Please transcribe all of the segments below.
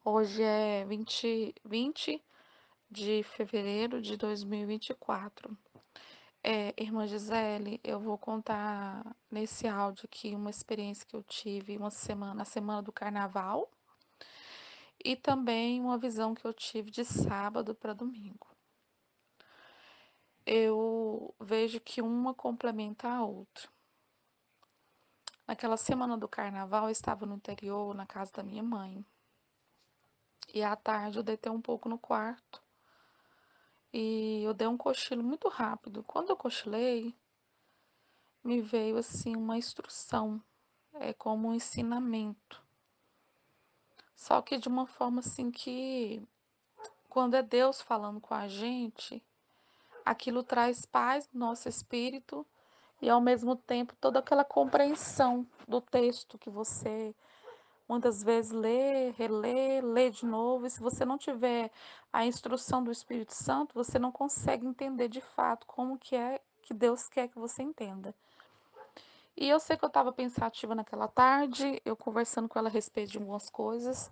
Hoje é 20 de fevereiro de 2024. Irmã Gisele, eu vou contar nesse áudio aqui uma experiência que eu tive na semana do carnaval, e também uma visão que eu tive de sábado para domingo. Eu vejo que uma complementa a outra. Naquela semana do carnaval, eu estava no interior, na casa da minha mãe. E à tarde eu deitei um pouco no quarto e eu dei um cochilo muito rápido. Quando eu cochilei, me veio assim uma instrução, como um ensinamento. Só que de uma forma assim que, quando é Deus falando com a gente, aquilo traz paz no nosso espírito e ao mesmo tempo toda aquela compreensão do texto que você muitas vezes lê, relê, lê de novo, e se você não tiver a instrução do Espírito Santo, você não consegue entender de fato como que é que Deus quer que você entenda. E eu sei que eu estava pensativa naquela tarde, eu conversando com ela a respeito de algumas coisas,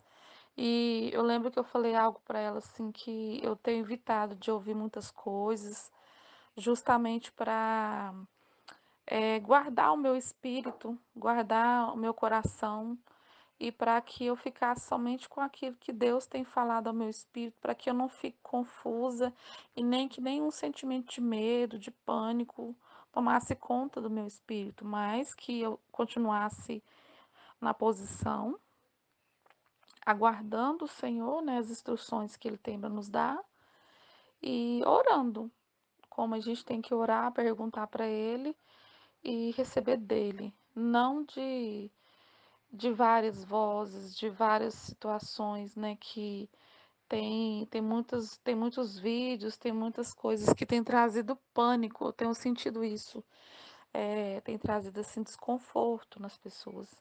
e eu lembro que eu falei algo para ela assim que eu tenho evitado de ouvir muitas coisas, justamente para guardar o meu espírito, guardar o meu coração e para que eu ficasse somente com aquilo que Deus tem falado ao meu espírito, para que eu não fique confusa e nem que nenhum sentimento de medo, de pânico tomasse conta do meu espírito, mas que eu continuasse na posição, aguardando o Senhor, né, as instruções que Ele tem para nos dar e orando, como a gente tem que orar, perguntar para Ele e receber dele, não de várias vozes, de várias situações, né, que tem muitos vídeos, tem muitas coisas que têm trazido pânico, eu tenho sentido isso, tem trazido, assim, desconforto nas pessoas.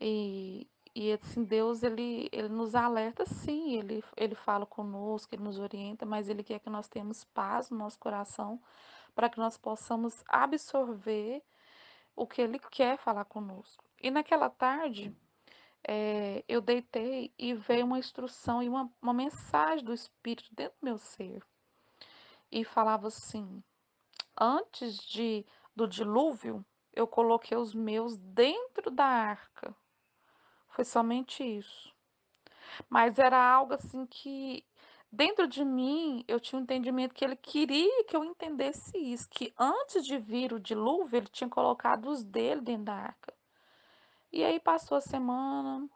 E assim, Deus, ele nos alerta sim, ele fala conosco, ele nos orienta, mas ele quer que nós tenhamos paz no nosso coração, para que nós possamos absorver o que ele quer falar conosco. E naquela tarde, eu deitei e veio uma instrução e uma mensagem do Espírito dentro do meu ser. E falava assim: antes do dilúvio, eu coloquei os meus dentro da arca. Foi somente isso. Mas era algo assim que, dentro de mim, eu tinha um entendimento que ele queria que eu entendesse isso, que antes de vir o dilúvio, ele tinha colocado os dele dentro da arca. E aí passou a semana,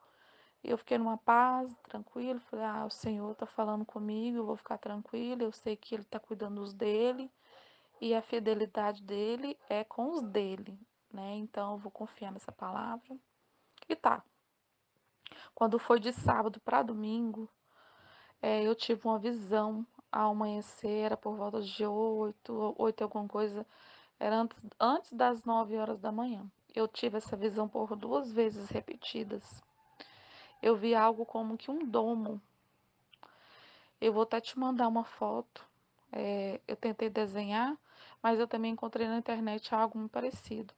eu fiquei numa paz, tranquilo. Falei, o Senhor está falando comigo, eu vou ficar tranquila. Eu sei que Ele está cuidando dos dele e a fidelidade dele é com os dele, né? Então eu vou confiar nessa palavra. E tá. Quando foi de sábado para domingo, eu tive uma visão ao amanhecer, era por volta de 8 e alguma coisa, era antes das 9 horas da manhã. Eu tive essa visão por 2 vezes repetidas. Eu vi algo como que um domo. Eu vou até te mandar uma foto. Eu tentei desenhar, mas eu também encontrei na internet algo muito parecido.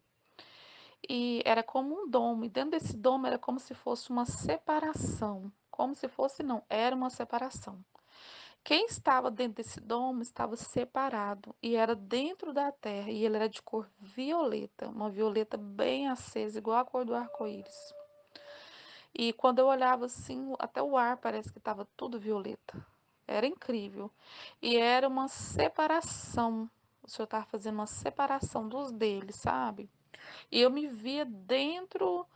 E era como um domo, e dentro desse domo era como se fosse uma separação. Como se fosse, não, era uma separação. Quem estava dentro desse domo estava separado e era dentro da terra, e ele era de cor violeta, uma violeta bem acesa, igual a cor do arco-íris. E quando eu olhava assim, até o ar parece que estava tudo violeta. Era incrível. E era uma separação. O Senhor estava fazendo uma separação dos deles, sabe? E eu me via dentro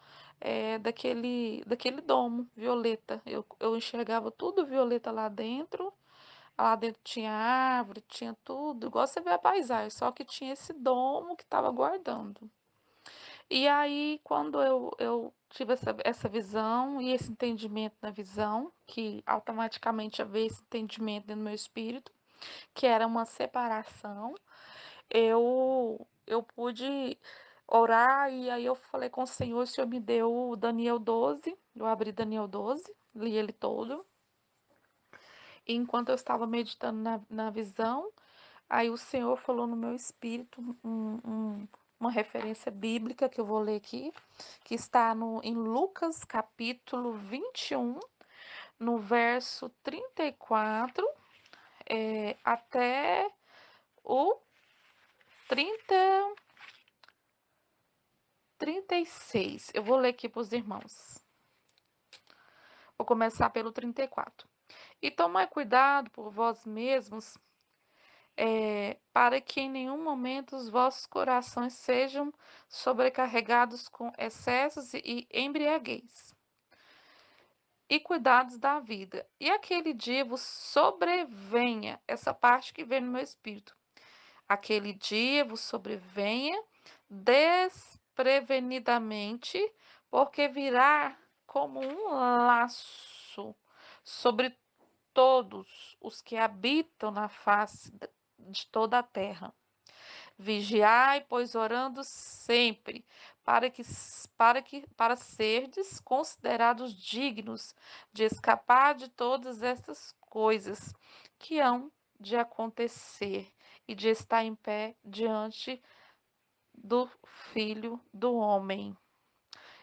daquele domo violeta. Eu enxergava tudo violeta lá dentro. Lá dentro tinha árvore, tinha tudo, igual você vê a paisagem, só que tinha esse domo que estava guardando. E aí, quando eu tive essa visão e esse entendimento na visão, que automaticamente havia esse entendimento dentro do meu espírito, que era uma separação, eu pude orar e aí eu falei com o Senhor me deu o Daniel 12, eu abri Daniel 12, li ele todo, e enquanto eu estava meditando na visão, aí o Senhor falou no meu espírito uma referência bíblica que eu vou ler aqui, que está em Lucas capítulo 21, no verso 34, até o 30, 36. Eu vou ler aqui para os irmãos. Vou começar pelo 34. E tomai cuidado por vós mesmos, para que em nenhum momento os vossos corações sejam sobrecarregados com excessos e embriaguez, e cuidados da vida. E aquele dia vos sobrevenha, essa parte que vem no meu espírito. Aquele dia vos sobrevenha desprevenidamente, porque virá como um laço sobre todos os que habitam na face de toda a terra. Vigiai, pois orando sempre, para serdes considerados dignos de escapar de todas estas coisas que hão de acontecer e de estar em pé diante do Filho do Homem.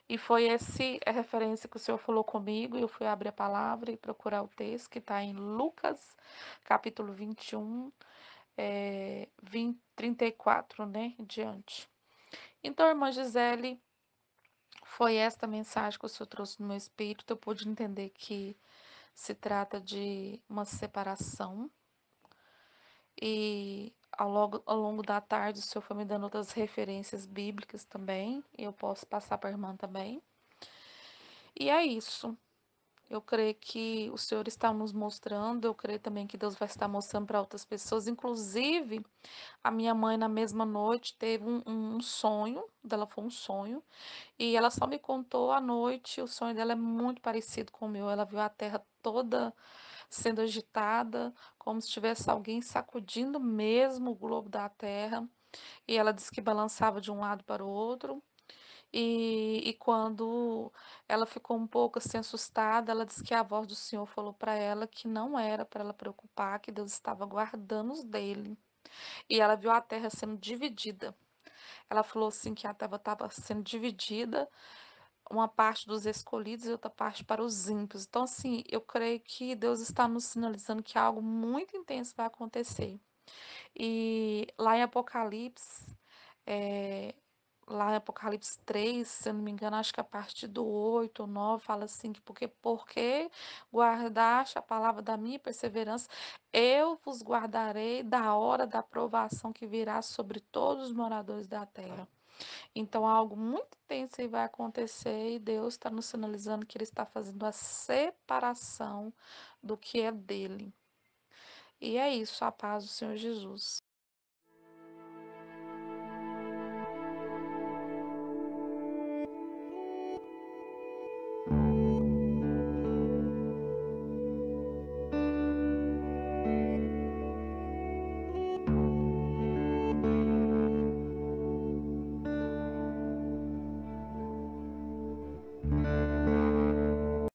E foi essa a referência que o Senhor falou comigo, e eu fui abrir a palavra e procurar o texto que está em Lucas, capítulo 21, 34, né, diante. Então, irmã Gisele, foi esta mensagem que o Senhor trouxe no meu espírito. Eu pude entender que se trata de uma separação. E ao longo da tarde, o Senhor foi me dando outras referências bíblicas também. E eu posso passar para a irmã também. E é isso. Eu creio que o Senhor está nos mostrando, eu creio também que Deus vai estar mostrando para outras pessoas. Inclusive, a minha mãe, na mesma noite, teve um sonho, dela foi um sonho, e ela só me contou à noite. O sonho dela é muito parecido com o meu. Ela viu a terra toda sendo agitada, como se tivesse alguém sacudindo mesmo o globo da terra, e ela disse que balançava de um lado para o outro. E quando ela ficou um pouco assim assustada, ela disse que a voz do Senhor falou para ela que não era para ela preocupar, que Deus estava guardando os dele. E ela viu a terra sendo dividida. Ela falou assim que a terra estava sendo dividida, uma parte dos escolhidos e outra parte para os ímpios. Então, assim, eu creio que Deus está nos sinalizando que algo muito intenso vai acontecer. E lá em Apocalipse, é, lá em Apocalipse 3, se eu não me engano, acho que a partir do 8 ou 9 fala assim, que porque guardaste a palavra da minha perseverança, eu vos guardarei da hora da provação que virá sobre todos os moradores da terra. Então, algo muito intenso aí vai acontecer, e Deus está nos sinalizando que Ele está fazendo a separação do que é dele. E é isso, a paz do Senhor Jesus.